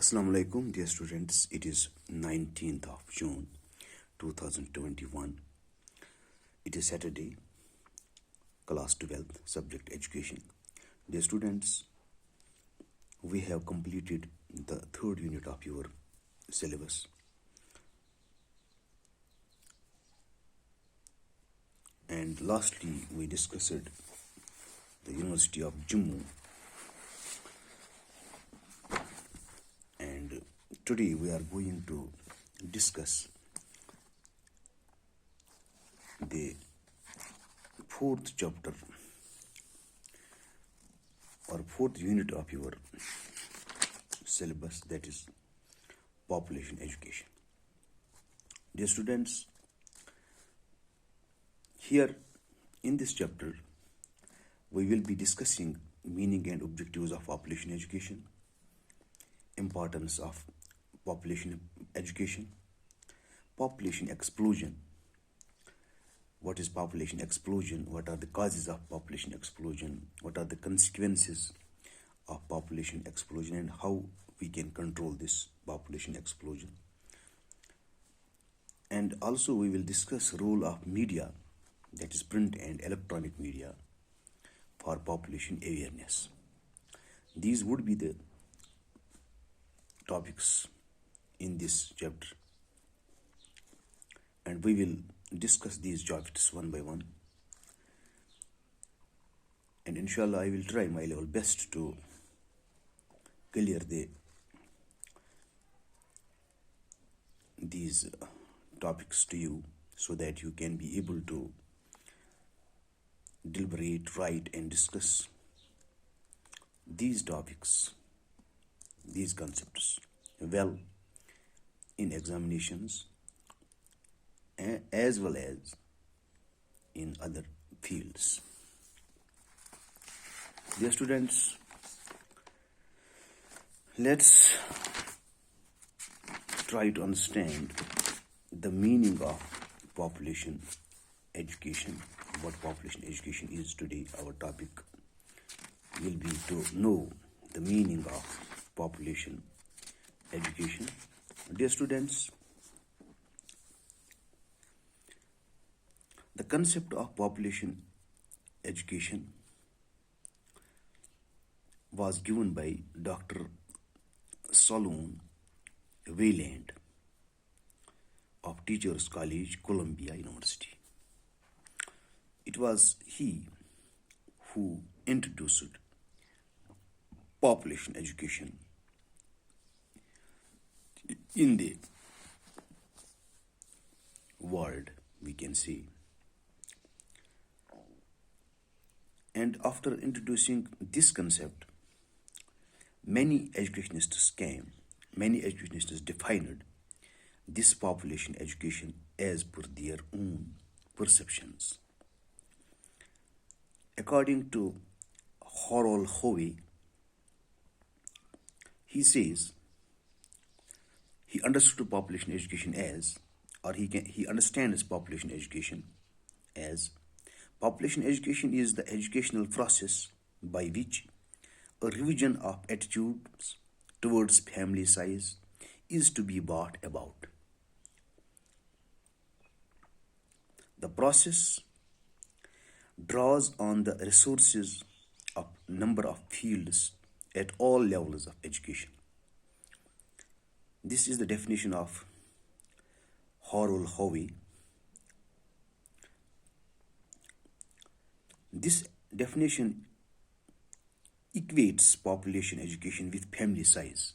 Assalamu alaikum, dear students. It is 19th of June 2021. It is Saturday, class 12th, subject education. Dear students, we have completed the third unit of your syllabus. And lastly, we discussed the University of Jammu. And today we are going to discuss the fourth chapter or fourth unit of your syllabus, that is population education. Dear students, here in this chapter we will be discussing meaning and objectives of population education, importance of population education, population explosion. What is population explosion? What are the causes of population explosion? What are the consequences of population explosion and how we can control this population explosion? And also we will discuss role of media, that is print and electronic media, for population awareness. These would be the topics in this chapter, and we will discuss these topics one by one, and inshallah I will try my level best to clear these topics to you so that you can be able to deliberate, write and discuss these topics, these concepts well in examinations as well as in other fields. Dear students, let's try to understand the meaning of population education. What population education is today, our topic will be to know the meaning of population education. Dear students, the concept of population education was given by Dr. Solon Wayland of Teachers College, Columbia University. It was he who introduced population education in the world, we can say. And after introducing this concept, many educationists defined this population education as per their own perceptions. According to Harold Howe, he says he understood population education as, or he understands population education as, population education is the educational process by which a revision of attitudes towards family size is to be brought about. The process draws on the resources of number of fields at all levels of education. This is the definition of Harold Howe. This definition equates population education with family size.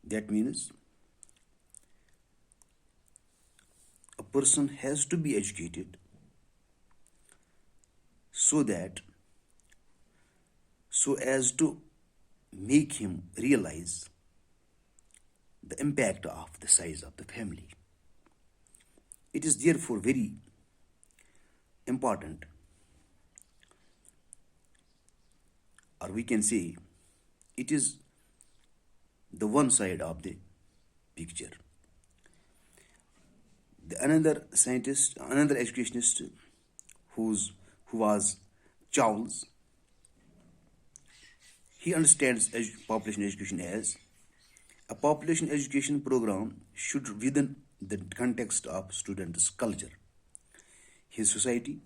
That means a person has to be educated so as to make him realize the impact of the size of the family. It is therefore very important, or we can say it is the one side of the picture. Another educationist who was Charles, He understands population education as a population education program should within the context of students' culture, his society,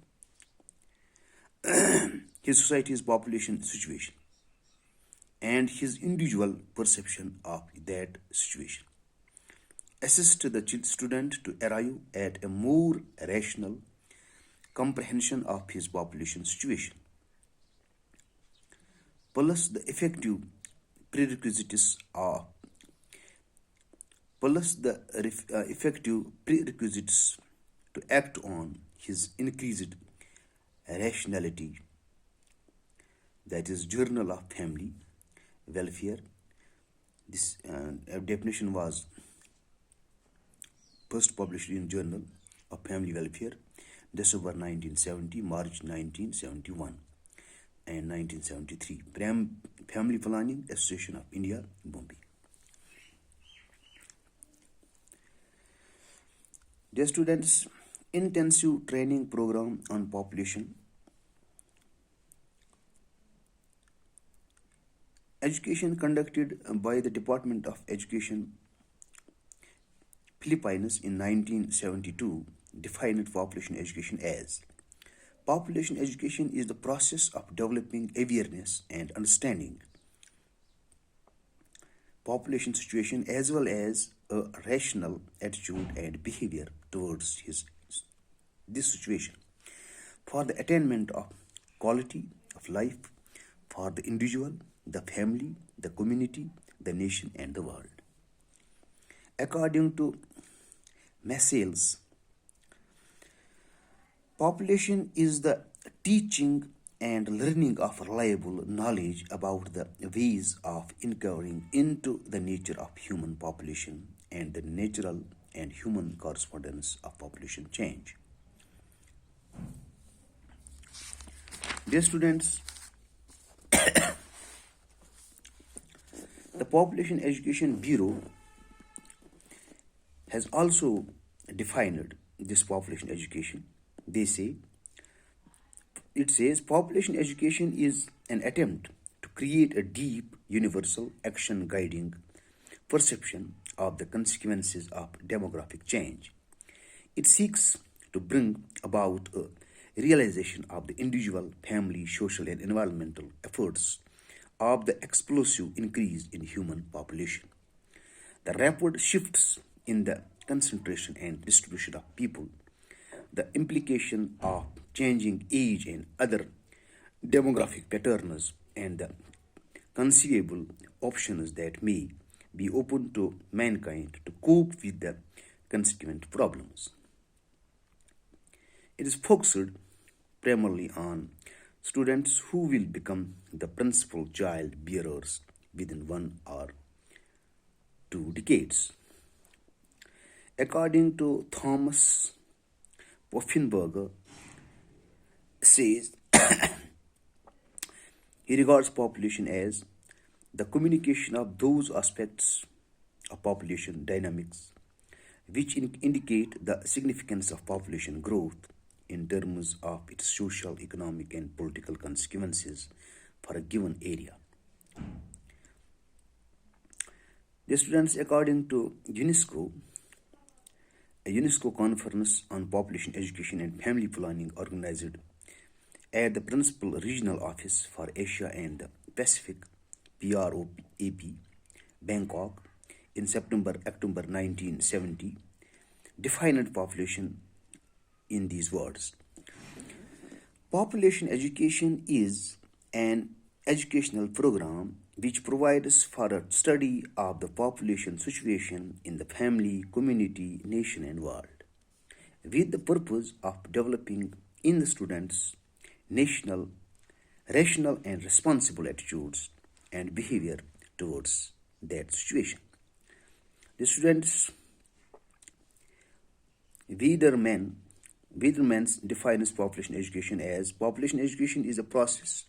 his society's population situation, and his individual perception of that situation. Assist the student to arrive at a more rational comprehension of his population situation. Plus the effective prerequisites of effective prerequisites to act on his increased rationality, that is Journal of Family Welfare. This definition was first published in Journal of Family Welfare, December 1970, March 1971 and 1973. Family Planning Association of India, Bombay. Dear students, intensive training program on population education conducted by the Department of Education Philippines in 1972 defined population education as population education is the process of developing awareness and understanding population situation as well as a rational attitude and behavior towards this situation for the attainment of quality of life for the individual, the family, the community, the nation, and the world. According to Massels, population is the teaching and learning of reliable knowledge about the ways of inquiring into the nature of human population and the natural and human correspondence of population change. Dear students, the Population Education Bureau has also defined this population education. It says population education is an attempt to create a deep universal action guiding perception of the consequences of demographic change. It seeks to bring about a realization of the individual, family, social, and environmental efforts of the explosive increase in human population. The rapid shifts in the concentration and distribution of people, the implication of changing age and other demographic patterns, and the conceivable options that may be open to mankind to cope with the consequent problems. It is focused primarily on students who will become the principal child bearers within 1 or 2 decades. According to Thomas Pfaffenberger, says he regards population as the communication of those aspects of population dynamics which indicate the significance of population growth in terms of its social, economic, and political consequences for a given area. The students, according to UNESCO, a UNESCO conference on population education and family planning organized at the Principal Regional Office for Asia and the Pacific, PROAP, Bangkok, in October 1970, defined population in these words. Population education is an educational program which provides for a study of the population situation in the family, community, nation, and world, with the purpose of developing in the students rational and responsible attitudes and behavior towards that situation. The students, Wiederman defines population education as population education is a process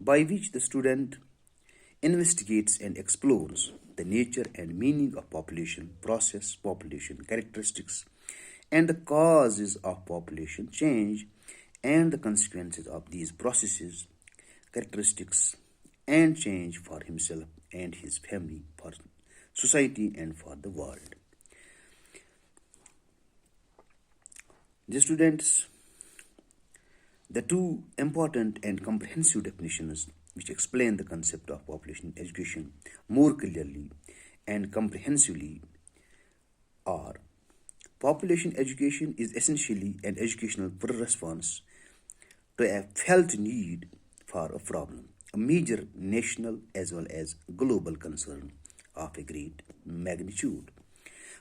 by which the student investigates and explores the nature and meaning of population process, population characteristics, and the causes of population change and the consequences of these processes, characteristics, and change for himself and his family, for society, and for the world. The students, the two important and comprehensive definitions which explain the concept of population education more clearly and comprehensively are: population education is essentially an educational response to a felt need for a problem, a major national as well as global concern of a great magnitude.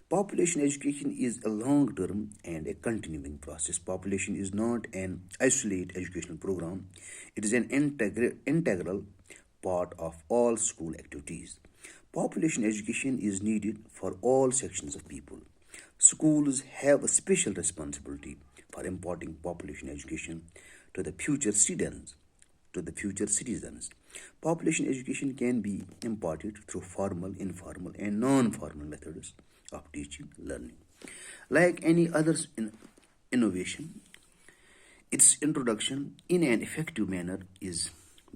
Population education is a long term and a continuing process. Population is not an isolated educational program, it is an integral part of all school activities. Population education is needed for all sections of people. Schools have a special responsibility for imparting population education to the future citizens. Population education can be imparted through formal, informal, and non-formal methods of teaching learning. Like any other innovation, its introduction in an effective manner is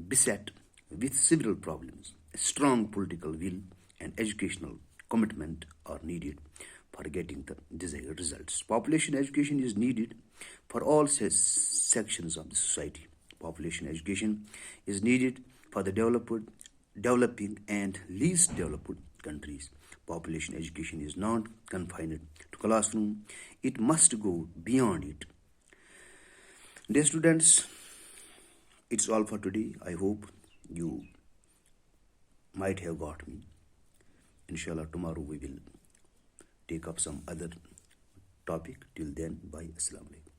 beset with several problems. A strong political will and educational commitment are needed for getting the desired results. Population education is needed for all sections of the society. Population education is needed for the developing, and least developed countries. Population education is not confined to classroom; it must go beyond it. Dear students, it's all for today. I hope you might have got me. Inshallah, tomorrow we will take up some other topic. Till then, bye. Assalamu alaikum.